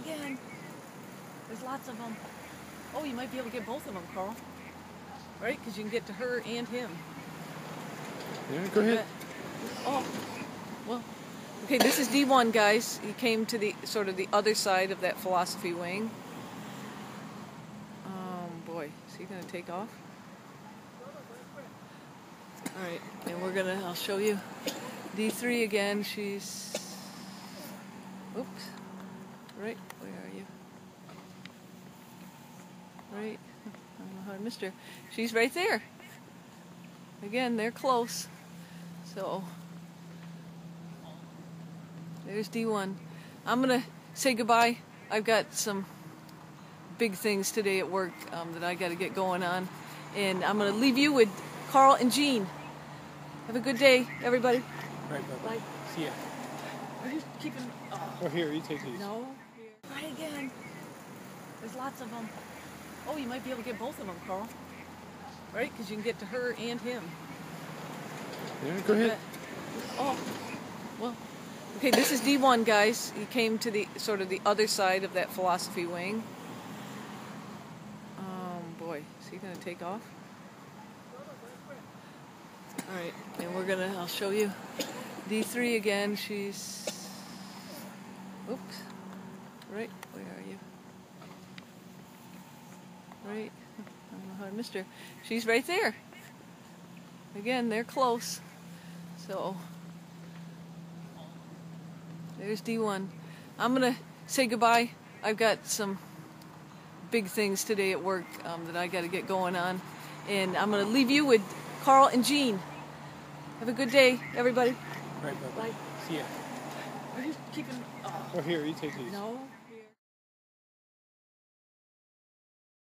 again. There's lots of them. Oh, you might be able to get both of them, Carl. Right? Because you can get to her and him. Yeah, go ahead. Oh, well. Okay, this is D1, guys. He came to the sort of the other side of that philosophy wing. Boy, is he going to take off? All right, and I'll show you D3 again. She's, oops, right, where are you? Right, I don't know how I missed her. She's right there. Again, they're close. So, there's D1. I'm going to say goodbye. I've got some big things today at work that I got to get going on. And I'm going to leave you with Carl and Jean. Have a good day, everybody. Right, bye-bye. See ya. Are you keeping... Oh, here, you take these. No. Try again. There's lots of them. Oh, you might be able to get both of them, Carl. Right? Because you can get to her and him. Yeah, go ahead. Oh, well. Okay, this is D1, guys. He came to the sort of the other side of that philosophy wing. Boy, is he going to take off? All right, and I'll show you D3 again. She's, oops, right, where are you? Right, I don't know how I missed her. She's right there. Again, they're close. So, there's D1. I'm going to say goodbye. I've got some big things today at work that I got to get going on. And I'm going to leave you with Carl and Jean. Have a good day, everybody. Right, bye-bye. Bye. See ya. Are you keeping... Oh, here, you take these. No.